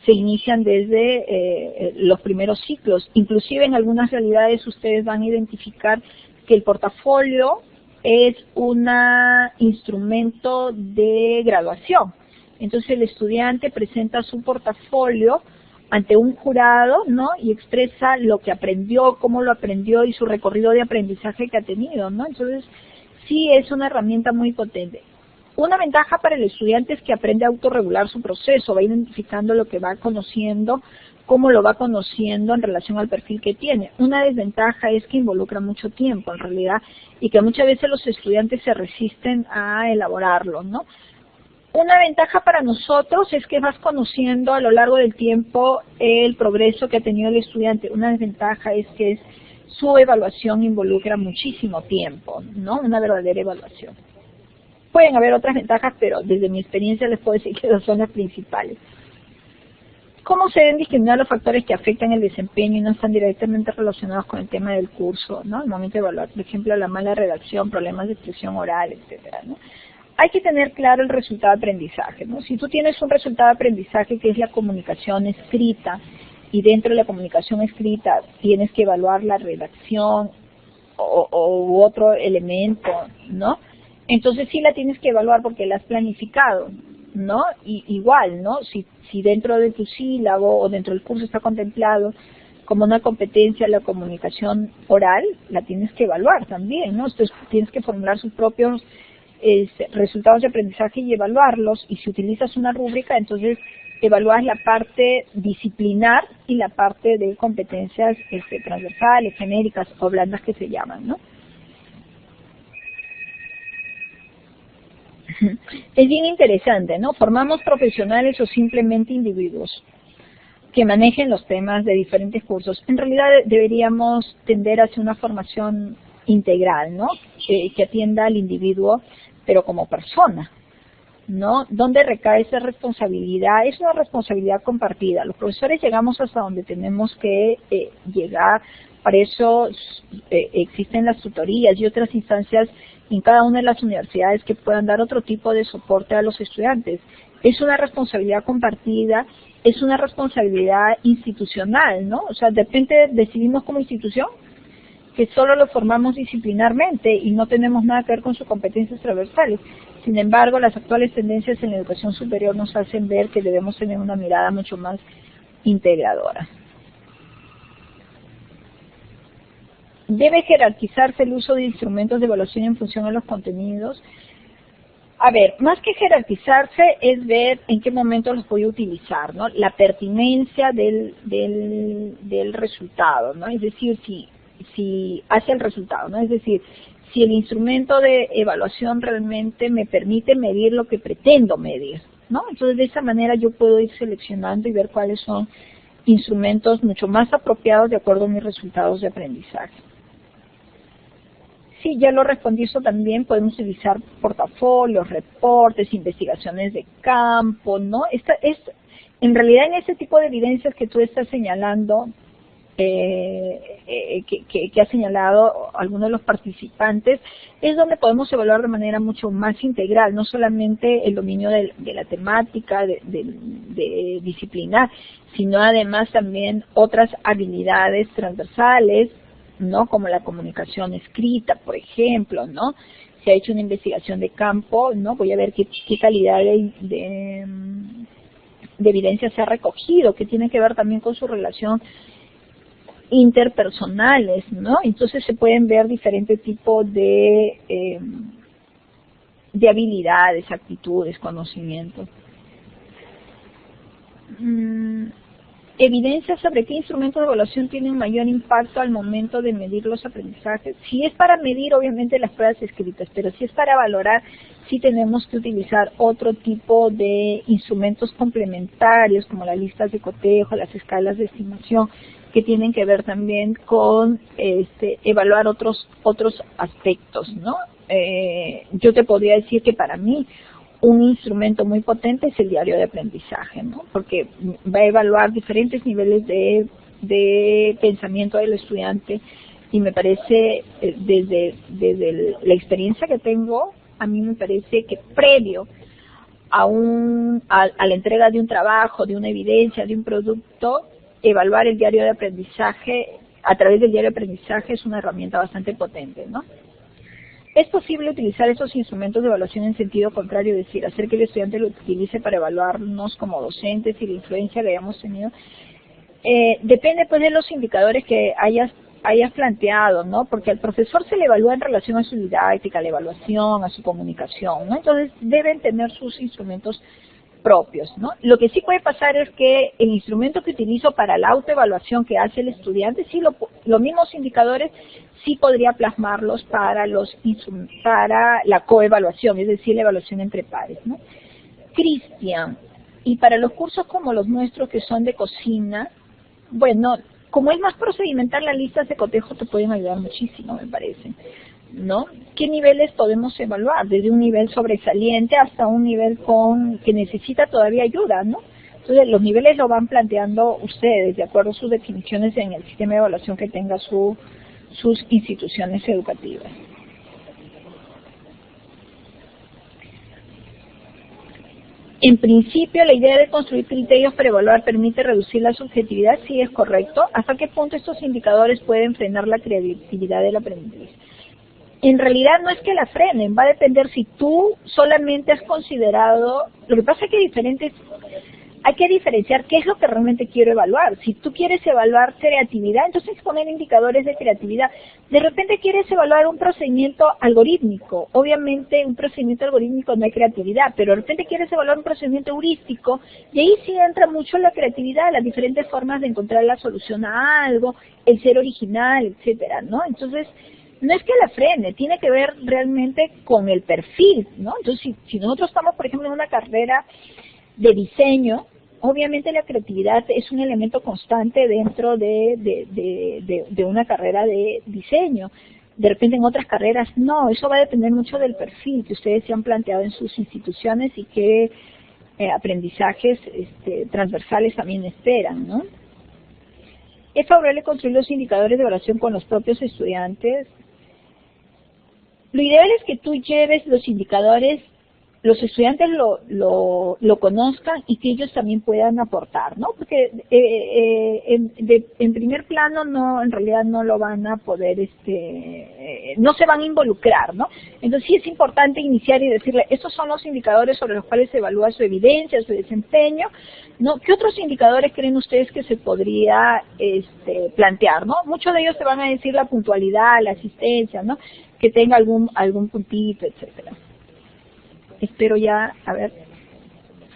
se inician desde los primeros ciclos. Inclusive en algunas realidades ustedes van a identificar que el portafolio es un instrumento de graduación. Entonces el estudiante presenta su portafolio ante un jurado, ¿no? Y expresa lo que aprendió, cómo lo aprendió y su recorrido de aprendizaje que ha tenido, ¿no? Entonces sí es una herramienta muy potente. Una ventaja para el estudiante es que aprende a autorregular su proceso, va identificando lo que va conociendo, cómo lo va conociendo en relación al perfil que tiene. Una desventaja es que involucra mucho tiempo, en realidad, y que muchas veces los estudiantes se resisten a elaborarlo, ¿no? Una ventaja para nosotros es que vas conociendo a lo largo del tiempo el progreso que ha tenido el estudiante. Una desventaja es que su evaluación involucra muchísimo tiempo, ¿no? Una verdadera evaluación. Pueden haber otras ventajas, pero desde mi experiencia les puedo decir que esas son las principales. ¿Cómo se deben discriminar los factores que afectan el desempeño y no están directamente relacionados con el tema del curso, ¿no? Al momento de evaluar, por ejemplo, la mala redacción, problemas de expresión oral, etcétera, ¿no? Hay que tener claro el resultado de aprendizaje, ¿no? Si tú tienes un resultado de aprendizaje que es la comunicación escrita, y dentro de la comunicación escrita tienes que evaluar la redacción o otro elemento, ¿no? Entonces sí la tienes que evaluar porque la has planificado, ¿no? Y igual, ¿no? Si dentro de tu sílabo o dentro del curso está contemplado como una competencia la comunicación oral, la tienes que evaluar también, ¿no? Entonces tienes que formular sus propios resultados de aprendizaje y evaluarlos, y si utilizas una rúbrica, entonces evalúas la parte disciplinar y la parte de competencias transversales, genéricas o blandas que se llaman, ¿no? Es bien interesante, ¿no? ¿Formamos profesionales o simplemente individuos que manejen los temas de diferentes cursos? En realidad deberíamos tender hacia una formación integral, ¿no? Que atienda al individuo, pero como persona, ¿no? ¿Dónde recae esa responsabilidad? Es una responsabilidad compartida. Los profesores llegamos hasta donde tenemos que llegar. Para eso existen las tutorías y otras instancias en cada una de las universidades que puedan dar otro tipo de soporte a los estudiantes. Es una responsabilidad compartida, es una responsabilidad institucional, ¿no? O sea, de repente decidimos como institución que solo lo formamos disciplinarmente y no tenemos nada que ver con sus competencias transversales. Sin embargo, las actuales tendencias en la educación superior nos hacen ver que debemos tener una mirada mucho más integradora. ¿Debe jerarquizarse el uso de instrumentos de evaluación en función de los contenidos? A ver, más que jerarquizarse es ver en qué momento los voy a utilizar, ¿no? La pertinencia del resultado, ¿no? Es decir, si hace el resultado, ¿no? Es decir, si el instrumento de evaluación realmente me permite medir lo que pretendo medir, ¿no? Entonces de esa manera yo puedo ir seleccionando y ver cuáles son instrumentos mucho más apropiados de acuerdo a mis resultados de aprendizaje. Sí, ya lo respondí eso también, podemos utilizar portafolios, reportes, investigaciones de campo, ¿no? En realidad en ese tipo de evidencias que tú estás señalando, que ha señalado algunos de los participantes, es donde podemos evaluar de manera mucho más integral, no solamente el dominio de la temática, de disciplinar, sino además también otras habilidades transversales, ¿no? Como la comunicación escrita, por ejemplo, ¿no? se ha hecho una investigación de campo, ¿no? Voy a ver qué calidad de evidencia se ha recogido, que tiene que ver también con su relación interpersonales, ¿no? Entonces se pueden ver diferentes tipos de habilidades, actitudes, conocimientos. Evidencia sobre qué instrumentos de evaluación tienen mayor impacto al momento de medir los aprendizajes. Si es para medir, obviamente, las pruebas escritas, pero si es para valorar, sí tenemos que utilizar otro tipo de instrumentos complementarios, como las listas de cotejo, las escalas de estimación, que tienen que ver también con evaluar otros aspectos, ¿no? Yo te podría decir que para mí un instrumento muy potente es el diario de aprendizaje, ¿no? Porque va a evaluar diferentes niveles de pensamiento del estudiante y me parece, desde la experiencia que tengo, a mí me parece que previo a la entrega de un trabajo, de una evidencia, de un producto, evaluar el diario de aprendizaje a través del diario de aprendizaje es una herramienta bastante potente, ¿no? Es posible utilizar esos instrumentos de evaluación en sentido contrario, es decir, hacer que el estudiante lo utilice para evaluarnos como docentes y la influencia que hayamos tenido. Depende pues de los indicadores que hayas planteado, ¿no? Porque al profesor se le evalúa en relación a su didáctica, a la evaluación, a su comunicación, ¿no? Entonces deben tener sus instrumentos propios, ¿no? Lo que sí puede pasar es que el instrumento que utilizo para la autoevaluación que hace el estudiante, sí los mismos indicadores sí podría plasmarlos para la coevaluación, es decir, la evaluación entre pares, ¿no? Cristian, y para los cursos como los nuestros que son de cocina, bueno, como es más procedimental, las listas de cotejo te pueden ayudar muchísimo, me parece, ¿no? ¿Qué niveles podemos evaluar? Desde un nivel sobresaliente hasta un nivel que necesita todavía ayuda, ¿no? Entonces, los niveles lo van planteando ustedes, de acuerdo a sus definiciones en el sistema de evaluación que tenga sus instituciones educativas. En principio, la idea de construir criterios para evaluar permite reducir la subjetividad, sí es correcto. ¿Hasta qué punto estos indicadores pueden frenar la creatividad del aprendiz? En realidad no es que la frenen, va a depender si tú solamente has considerado, lo que pasa es que hay que diferenciar qué es lo que realmente quiero evaluar. Si tú quieres evaluar creatividad, entonces hay que poner indicadores de creatividad. De repente quieres evaluar un procedimiento algorítmico. Obviamente un procedimiento algorítmico no hay creatividad, pero de repente quieres evaluar un procedimiento heurístico y ahí sí entra mucho la creatividad, las diferentes formas de encontrar la solución a algo, el ser original, etcétera, ¿no? Entonces, no es que la frene, tiene que ver realmente con el perfil, ¿no? Entonces, si nosotros estamos, por ejemplo, en una carrera de diseño, obviamente la creatividad es un elemento constante dentro de una carrera de diseño. De repente en otras carreras no, eso va a depender mucho del perfil que ustedes se han planteado en sus instituciones y qué aprendizajes transversales también esperan, ¿no? ¿Es favorable construir los indicadores de evaluación con los propios estudiantes? Lo ideal es que tú lleves los indicadores, los estudiantes lo conozcan y que ellos también puedan aportar, ¿no? Porque en primer plano en realidad no lo van a poder, no se van a involucrar, ¿no? Entonces sí es importante iniciar y decirle, estos son los indicadores sobre los cuales se evalúa su evidencia, su desempeño, ¿no? ¿Qué otros indicadores creen ustedes que se podría plantear, ¿no? Muchos de ellos te van a decir la puntualidad, la asistencia, ¿no? Que tenga algún puntito, etcétera. Espero ya,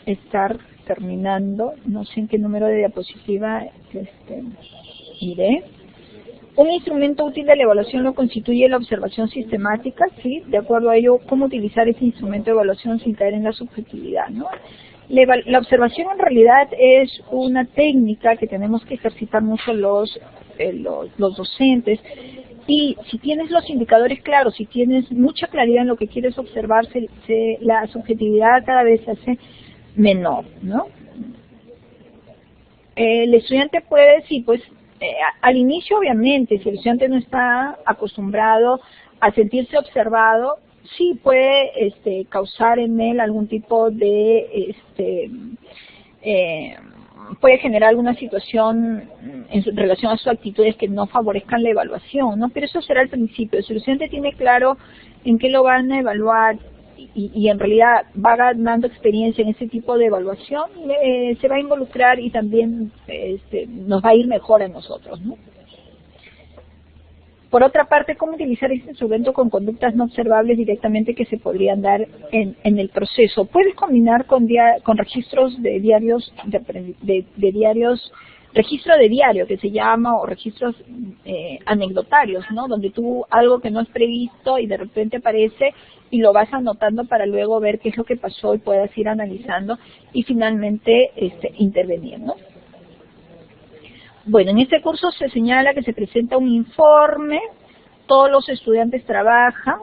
estar terminando. No sé en qué número de diapositiva iré. Un instrumento útil de la evaluación lo constituye la observación sistemática, ¿sí? De acuerdo a ello, cómo utilizar ese instrumento de evaluación sin caer en la subjetividad, ¿no? La observación en realidad es una técnica que tenemos que ejercitar mucho los docentes. Y si tienes los indicadores claros, si tienes mucha claridad en lo que quieres observar, la subjetividad cada vez se hace menor, ¿no? El estudiante puede, sí, pues, al inicio obviamente, si el estudiante no está acostumbrado a sentirse observado, sí puede causar en él algún tipo de puede generar alguna situación en relación a sus actitudes que no favorezcan la evaluación, ¿no? Pero eso será al principio. Si el estudiante tiene claro en qué lo van a evaluar y en realidad va ganando experiencia en ese tipo de evaluación, se va a involucrar y también nos va a ir mejor a nosotros, ¿no? Por otra parte, ¿cómo utilizar este instrumento con conductas no observables directamente que se podrían dar en el proceso? Puedes combinar con registros de diarios, de diarios, registro de diario que se llama, o registros anecdotarios, ¿no? Donde tú algo que no es previsto y de repente aparece y lo vas anotando para luego ver qué es lo que pasó y puedas ir analizando y finalmente intervenir, ¿no? Bueno, en este curso se señala que se presenta un informe, todos los estudiantes trabajan.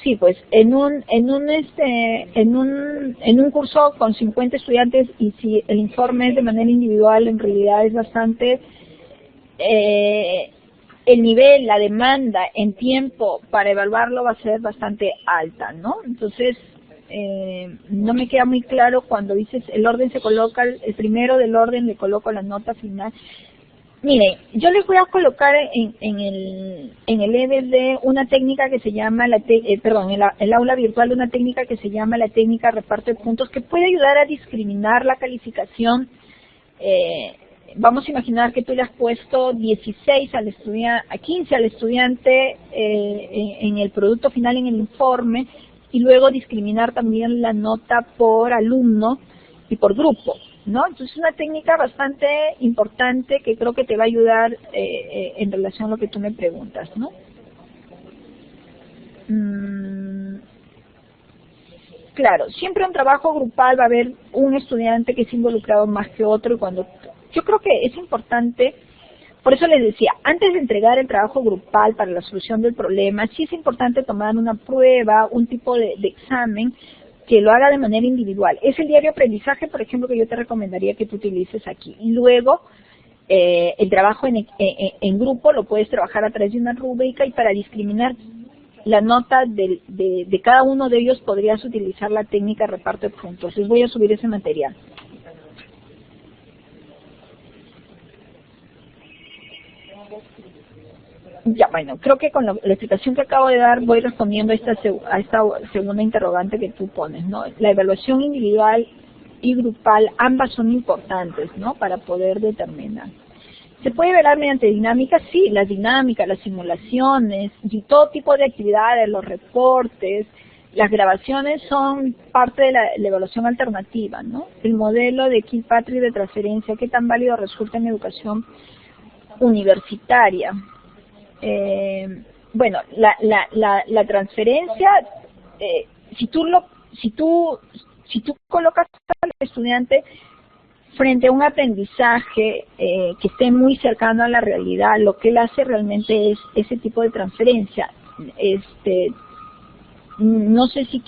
Sí, pues en un curso con 50 estudiantes, y si el informe es de manera individual, en realidad es bastante el nivel, la demanda en tiempo para evaluarlo va a ser bastante alta, ¿no? Entonces, no me queda muy claro cuando dices el orden se coloca, el primero del orden le coloco la nota final. Mire, yo les voy a colocar en el EBD una técnica que se llama, en el aula virtual una técnica que se llama la técnica reparto de puntos, que puede ayudar a discriminar la calificación. Vamos a imaginar que tú le has puesto 16 al estudiante, a 15 al estudiante en el producto final, en el informe, y luego discriminar también la nota por alumno y por grupo, ¿no? Entonces es una técnica bastante importante que creo que te va a ayudar en relación a lo que tú me preguntas, ¿no? Claro, siempre en un trabajo grupal va a haber un estudiante que es involucrado más que otro, y cuando yo creo que es importante. Por eso les decía, antes de entregar el trabajo grupal para la solución del problema, sí es importante tomar una prueba, un tipo de examen que lo haga de manera individual. Es el diario de aprendizaje, por ejemplo, que yo te recomendaría que tú utilices aquí. Y luego, el trabajo en grupo lo puedes trabajar a través de una rúbrica, y para discriminar la nota de cada uno de ellos podrías utilizar la técnica de reparto de puntos. Les voy a subir ese material. Ya, bueno, creo que con la explicación que acabo de dar voy respondiendo a esta segunda interrogante que tú pones, ¿no? La evaluación individual y grupal, ambas son importantes, ¿no? Para poder determinar. ¿Se puede evaluar mediante dinámicas? Sí, las dinámicas, las simulaciones y todo tipo de actividades, los reportes, las grabaciones son parte de la evaluación alternativa, ¿no? El modelo de Kilpatrick de transferencia, ¿qué tan válido resulta en educación universitaria? Bueno, la transferencia, si tú colocas al estudiante frente a un aprendizaje que esté muy cercano a la realidad, lo que él hace realmente es ese tipo de transferencia. No sé si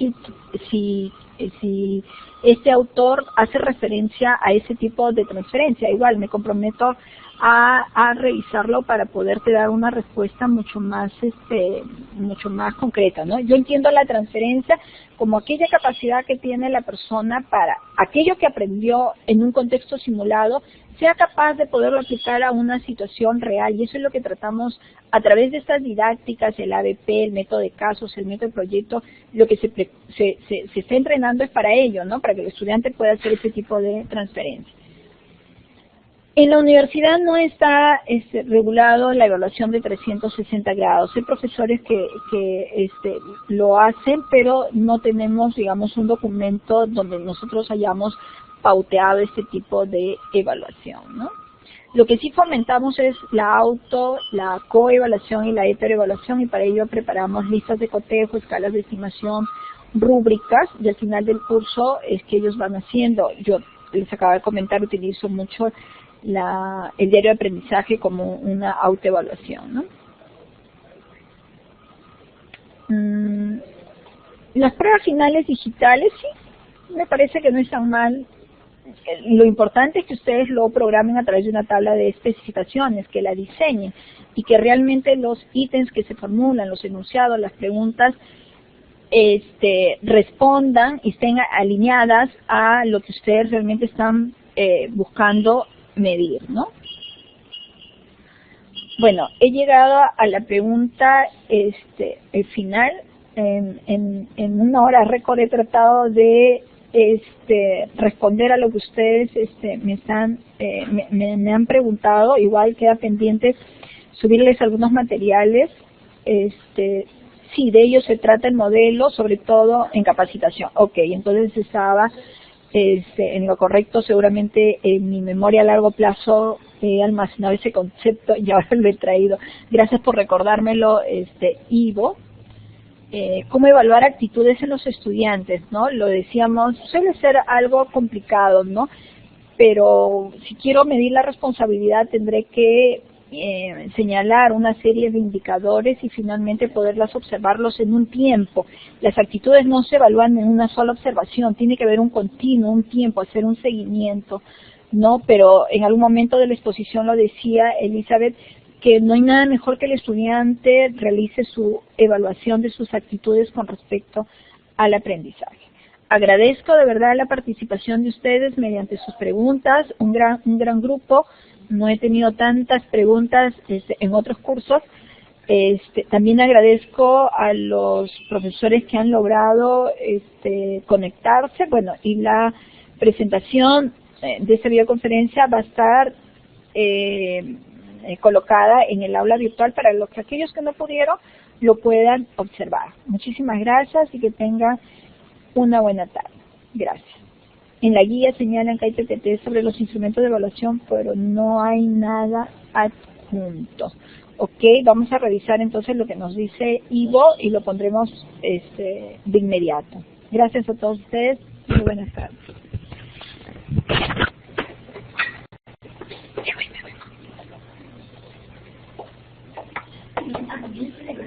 este autor hace referencia a ese tipo de transferencia. Igual me comprometo a revisarlo para poderte dar una respuesta mucho más concreta, ¿no? Yo entiendo la transferencia como aquella capacidad que tiene la persona para aquello que aprendió en un contexto simulado sea capaz de poderlo aplicar a una situación real, y eso es lo que tratamos a través de estas didácticas, el ABP, el método de casos, el método de proyecto. Lo que se está entrenando es para ello, ¿no? Para que el estudiante pueda hacer ese tipo de transferencia. En la universidad no está regulado la evaluación de 360 grados. Hay profesores que lo hacen, pero no tenemos, digamos, un documento donde nosotros hayamos pauteado este tipo de evaluación, ¿no? Lo que sí fomentamos es la coevaluación y la heteroevaluación, y para ello preparamos listas de cotejo, escalas de estimación, rúbricas, y al final del curso es que ellos van haciendo. Yo les acabo de comentar, utilizo mucho el diario de aprendizaje como una autoevaluación, ¿no? Las pruebas finales digitales, sí, me parece que no están mal. Lo importante es que ustedes lo programen a través de una tabla de especificaciones, que la diseñen, y que realmente los ítems que se formulan, los enunciados, las preguntas, respondan y estén alineadas a lo que ustedes realmente están buscando medir, ¿no? Bueno, he llegado a la pregunta el final. En una hora récord he tratado de responder a lo que ustedes me han preguntado. Igual queda pendiente subirles algunos materiales. Sí, de ello se trata el modelo, sobre todo en capacitación. Ok, entonces estaba en lo correcto. Seguramente en mi memoria a largo plazo he almacenado ese concepto y ahora lo he traído. Gracias por recordármelo, Ivo. Cómo evaluar actitudes en los estudiantes, ¿no? Lo decíamos, suele ser algo complicado, ¿no? Pero si quiero medir la responsabilidad tendré que señalar una serie de indicadores y finalmente poderlas observarlos en un tiempo. Las actitudes no se evalúan en una sola observación, tiene que haber un continuo, un tiempo, hacer un seguimiento, ¿no? Pero en algún momento de la exposición lo decía Elizabeth, que no hay nada mejor que el estudiante realice su evaluación de sus actitudes con respecto al aprendizaje. Agradezco de verdad la participación de ustedes mediante sus preguntas, un gran grupo. No he tenido tantas preguntas en otros cursos. También agradezco a los profesores que han logrado conectarse. Bueno, y la presentación de esta videoconferencia va a estar colocada en el aula virtual para que aquellos que no pudieron lo puedan observar. Muchísimas gracias y que tengan una buena tarde. Gracias. En la guía señalan que hay PPT sobre los instrumentos de evaluación, pero no hay nada adjunto. Ok, vamos a revisar entonces lo que nos dice Ivo y lo pondremos de inmediato. Gracias a todos ustedes y muy buenas tardes. Me voy.